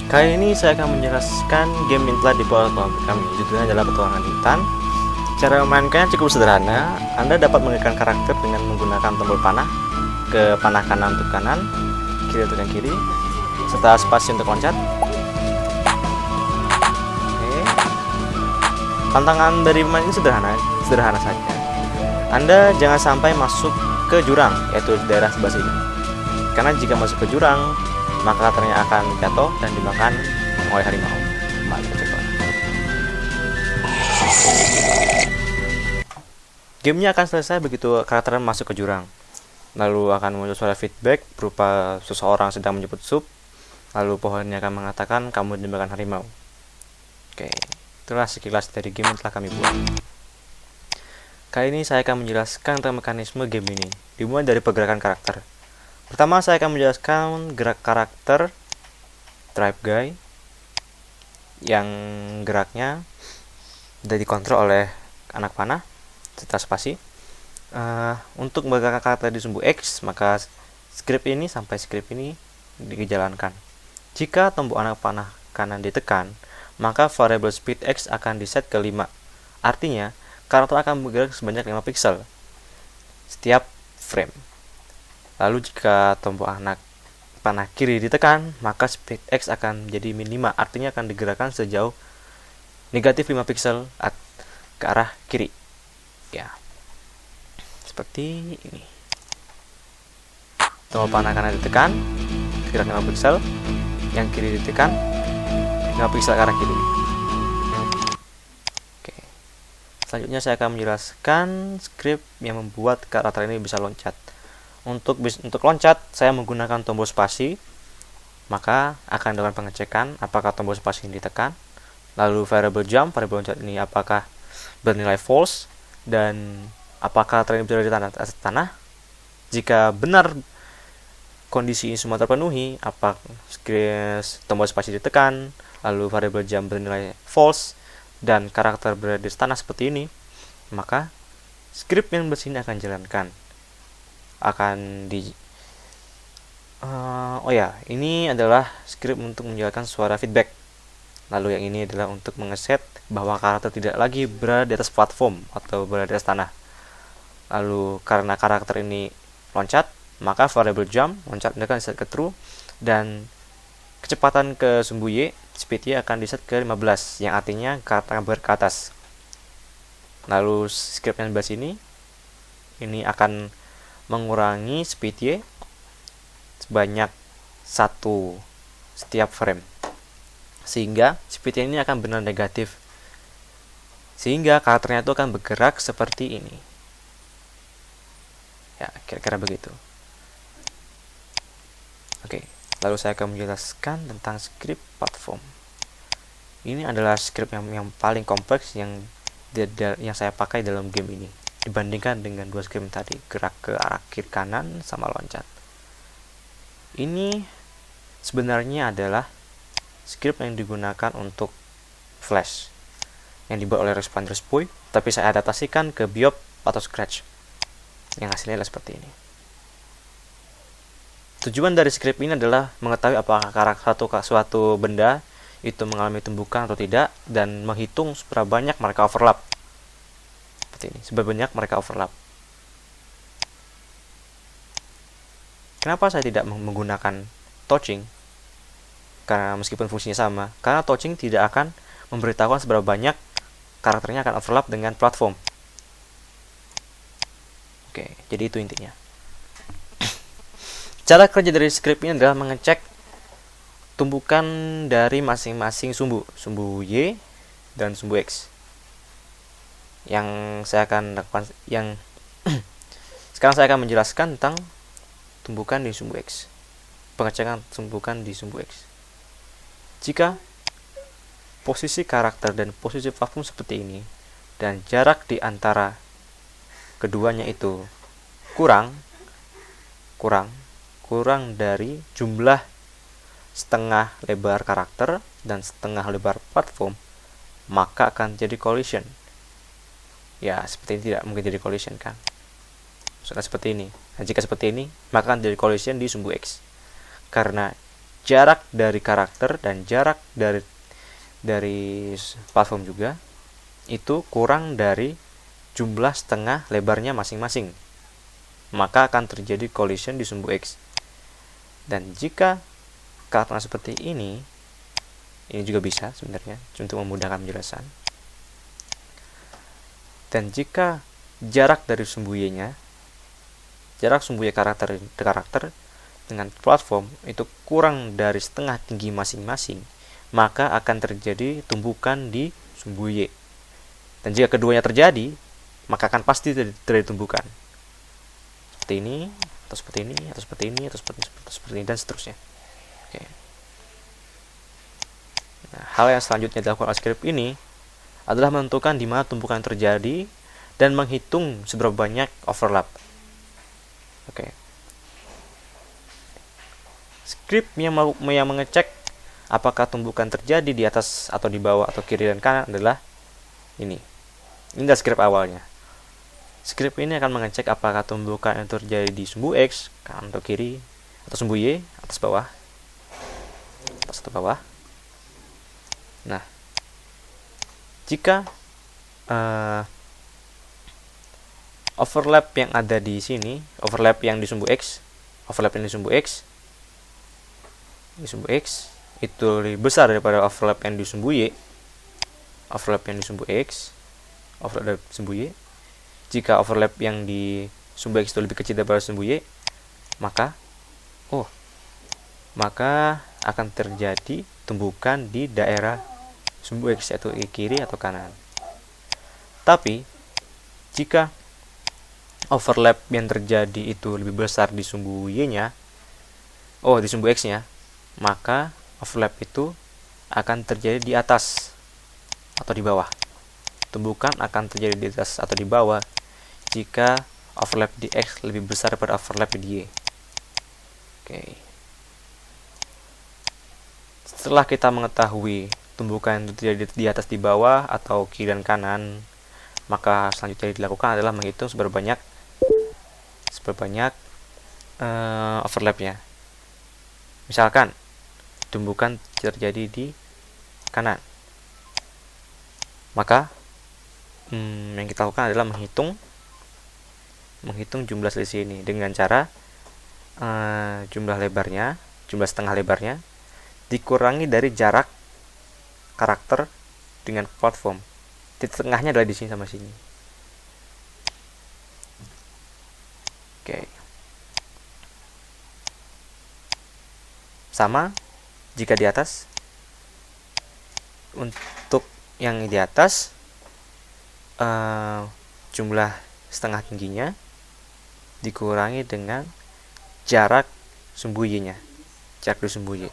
Kali ini saya akan menjelaskan game yang telah dibuat oleh kami. Judulnya adalah Petualangan Hutan. Cara memainkannya cukup sederhana. Anda dapat mengenakan karakter dengan menggunakan tombol panah. Ke panah kanan untuk kanan, kiri untuk yang kiri, serta spasi untuk loncat. Oke. Tantangan dari pemain ini sederhana saja. Anda jangan sampai masuk ke jurang, yaitu daerah sebelah sini. Karena jika masuk ke jurang, maka karakternya akan jatuh dan dimakan oleh harimau. Mari kita coba. Gamenya akan selesai begitu karakternya masuk ke jurang. Lalu akan muncul suara feedback berupa seseorang sedang menyebut sup. Lalu pohonnya akan mengatakan kamu dimakan harimau. Oke, itulah sekilas dari game yang telah kami buat. Kali ini saya akan menjelaskan tentang mekanisme game ini. Dimulai dari pergerakan karakter. Pertama saya akan menjelaskan gerak karakter Tribe Guy yang geraknya sudah dikontrol oleh anak panah serta spasi. Untuk menggerakkan karakter di sumbu X, maka script ini sampai script ini dijalankan. Jika tombol anak panah kanan ditekan, maka variable speed X akan diset ke 5. Artinya, karakter akan bergerak sebanyak 5 pixel setiap frame. Lalu jika tombol anak panah kiri ditekan, maka speed X akan menjadi min 5, artinya akan digerakkan sejauh negatif 5 pixel ke arah kiri. Ya, seperti ini. Tombol panah kanan ditekan, gerak 5 pixel, yang kiri ditekan, 5 pixel ke arah kiri. Oke. Selanjutnya saya akan menjelaskan script yang membuat karakter ini bisa loncat. Untuk loncat, saya menggunakan tombol spasi, maka akan dilakukan pengecekan apakah tombol spasi ini ditekan. Lalu variable jump, variable loncat ini apakah bernilai false, dan apakah karakter ini berada di atas tanah. Jika benar kondisi ini semua terpenuhi, apakah tombol spasi ditekan, lalu variable jump bernilai false, dan karakter berada di tanah seperti ini, maka script yang bersini akan jalankan. Ini adalah script untuk menjalankan suara feedback. Lalu yang ini adalah untuk mengeset bahwa karakter tidak lagi berada di atas platform atau berada di atas tanah. Lalu karena karakter ini loncat, maka variable jump loncat akan diset ke true, dan kecepatan ke sumbu Y, speed Y akan diset ke 15, yang artinya karakter akan bergerak ke atas. Lalu script yang sebelah sini ini akan mengurangi speed Y sebanyak 1 setiap frame, sehingga speed Y ini akan benar negatif, sehingga karakternya itu akan bergerak seperti ini. Ya, kira-kira begitu. Oke, lalu saya akan menjelaskan tentang script platform. Ini adalah script yang paling kompleks yang saya pakai dalam game ini, dibandingkan dengan 2 script tadi, gerak ke arah kiri kanan sama loncat. Ini sebenarnya adalah script yang digunakan untuk Flash yang dibuat oleh Responder Spui, tapi saya adaptasikan ke Biop atau Scratch yang hasilnya adalah seperti ini. Tujuan dari script ini adalah mengetahui apakah suatu benda itu mengalami tumbukan atau tidak, dan menghitung seberapa banyak mereka overlap. Seperti ini, seberapa banyak mereka overlap. Kenapa saya tidak menggunakan touching? Karena meskipun fungsinya sama, karena touching tidak akan memberitahukan seberapa banyak karakternya akan overlap dengan platform. Oke, jadi itu intinya. Cara kerja dari script ini adalah mengecek tumbukan dari masing-masing sumbu Y dan sumbu X. Yang saya akan lakukan, sekarang saya akan menjelaskan tentang tumbukan di sumbu X. Pengecekan tumbukan di sumbu X. Jika posisi karakter dan posisi platform seperti ini, dan jarak di antara keduanya itu kurang dari jumlah setengah lebar karakter dan setengah lebar platform, maka akan jadi collision. Ya, seperti ini tidak mungkin jadi collision kan. Misalkan seperti ini. Nah, jika seperti ini, maka akan jadi collision di sumbu X. Karena jarak dari karakter dan jarak dari platform juga itu kurang dari jumlah setengah lebarnya masing-masing, maka akan terjadi collision di sumbu X. Dan jika karakternya seperti ini juga bisa sebenarnya untuk memudahkan penjelasan. Dan jika jarak dari sumbu Y-nya, jarak sumbu Y karakter dengan platform itu kurang dari setengah tinggi masing-masing, maka akan terjadi tumbukan di sumbu Y. Dan jika keduanya terjadi, maka akan pasti terjadi tumbukan. Seperti ini, atau seperti ini, atau seperti ini, atau seperti ini, dan seterusnya. Oke. Nah, hal yang selanjutnya dilakukan oleh script ini adalah menentukan di mana tumbukan terjadi dan menghitung seberapa banyak overlap. Oke. Script yang mengecek apakah tumbukan terjadi di atas atau di bawah atau kiri dan kanan adalah ini. Ini adalah script awalnya. Script ini akan mengecek apakah tumbukan yang terjadi di sumbu X, kanan atau kiri, atau sumbu Y, atas atau bawah. Nah, jika overlap yang ada di sini, overlap yang di sumbu X itu lebih besar daripada overlap yang di sumbu Y, jika overlap yang di sumbu X itu lebih kecil daripada sumbu Y, maka akan terjadi tumbukan di daerah sumbu X, yaitu kiri atau kanan. Tapi jika overlap yang terjadi itu lebih besar di sumbu Y-nya, di sumbu X-nya, maka overlap itu akan terjadi di atas atau di bawah. Tumbukan akan terjadi di atas atau di bawah jika overlap di X lebih besar daripada overlap di Y. Oke. Setelah kita mengetahui tumbukan itu terjadi di atas, di bawah, atau kiri dan kanan, maka selanjutnya yang dilakukan adalah menghitung seberapa banyak overlapnya. Misalkan tumbukan terjadi di kanan, maka yang kita lakukan adalah menghitung jumlah selisih ini dengan cara jumlah setengah lebarnya dikurangi dari jarak karakter dengan platform. Titik tengahnya adalah di sini sama sini. Oke. Sama jika di atas. Untuk yang di atas, jumlah setengah tingginya dikurangi dengan jarak sumbu Y-nya, jarak dari sumbu Y,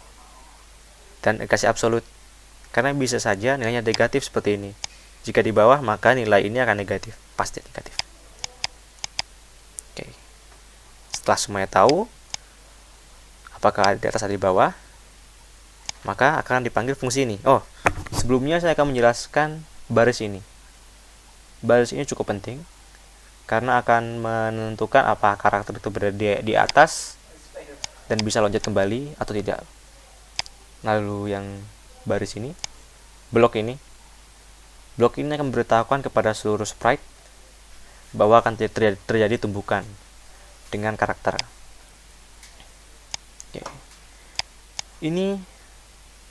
dan dikasih absolut, karena bisa saja nilainya negatif seperti ini. Jika di bawah, maka nilai ini akan negatif, pasti negatif. Oke. Setelah semuanya tahu apakah di atas atau di bawah, maka akan dipanggil fungsi ini. Sebelumnya saya akan menjelaskan baris ini. Baris ini cukup penting karena akan menentukan apa karakter itu berada di atas dan bisa loncat kembali atau tidak. Lalu yang baris ini, blok ini akan memberitahukan kepada seluruh sprite bahwa akan terjadi tumbukan dengan karakter. Oke. Ini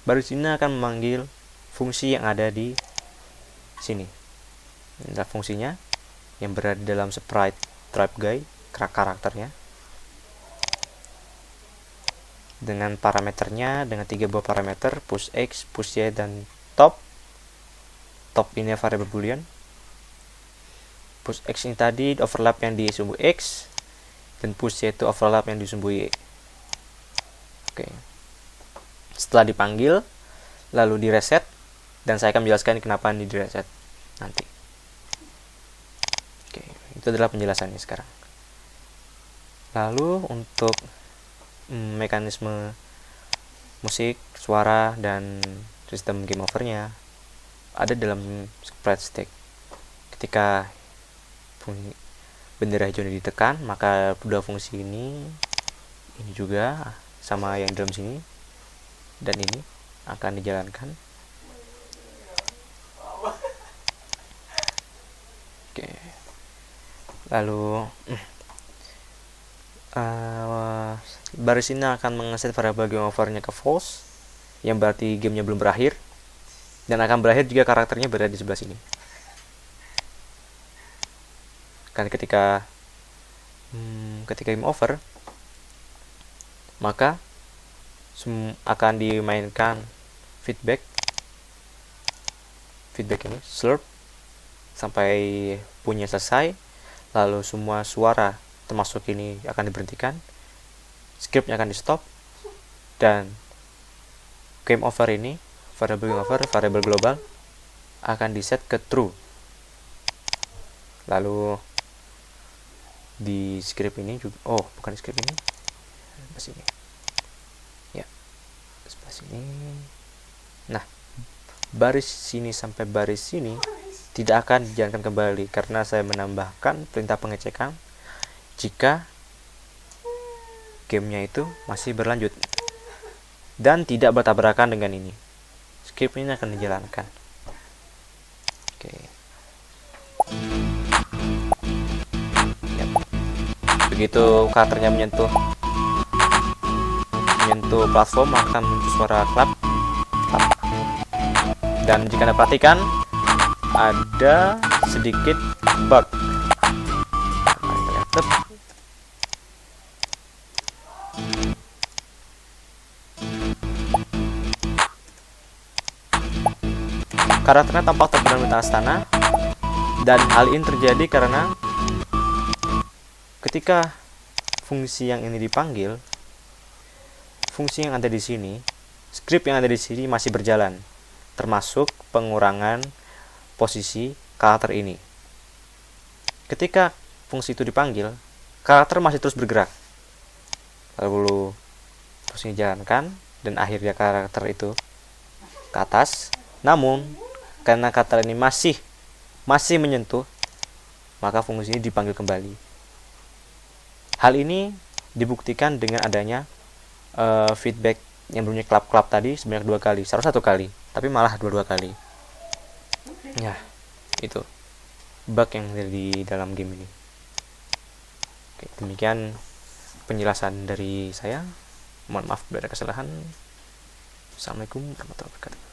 baris ini akan memanggil fungsi yang ada di sini. Ini adalah fungsinya yang berada dalam sprite type guide karakternya, dengan parameternya, dengan 3 buah parameter, push X, push Y, dan top. Top ini variable boolean. Push X ini tadi overlap yang di sumbu X, dan push Y itu overlap yang di sumbu Y. Oke. Setelah dipanggil, lalu di reset, dan saya akan menjelaskan kenapa ini di reset nanti. Oke, itu adalah penjelasannya sekarang. Lalu untuk mekanisme musik, suara, dan sistem game overnya ada dalam sprite stack. Ketika bendera hijau ini ditekan, maka dua fungsi ini juga sama yang dalam sini dan ini akan dijalankan. Oke. Lalu baris ini akan mengeset variabel game overnya ke false, yang berarti gamenya belum berakhir, dan akan berakhir jika karakternya berada di sebelah sini. Kan ketika game over, maka akan dimainkan feedback ini slurp sampai punya selesai, lalu semua suara termasuk ini akan diberhentikan, scriptnya akan di stop, dan game over ini, variabel global akan di set ke true. Lalu di script ini juga, bukan di script ini, sebelah sini ya, sebelah sini. Nah, baris sini sampai baris sini tidak akan dijalankan kembali karena saya menambahkan perintah pengecekan jika gamenya itu masih berlanjut dan tidak bertabrakan dengan ini. Script ini akan dijalankan. Oke. Begitu karakternya menyentuh platform akan muncul suara clap. Dan jika Anda perhatikan ada sedikit bug. Karakternya tampak terbenam di atas tanah, dan hal ini terjadi karena ketika fungsi yang ini dipanggil, fungsi yang ada di sini, script yang ada di sini masih berjalan, termasuk pengurangan posisi karakter ini. Ketika fungsi itu dipanggil, karakter masih terus bergerak. Lalu fungsi dijalankan dan akhirnya karakter itu ke atas. Namun karena karakter ini masih menyentuh, maka fungsi ini dipanggil kembali. Hal ini dibuktikan dengan adanya feedback yang bunyi klap-klap tadi sebanyak 2 kali, seharusnya 1 kali, tapi malah 2 kali. Ya, itu bug yang ada di dalam game ini. Oke, demikian penjelasan dari saya. Mohon maaf bila ada kesalahan. Assalamualaikum warahmatullahi wabarakatuh.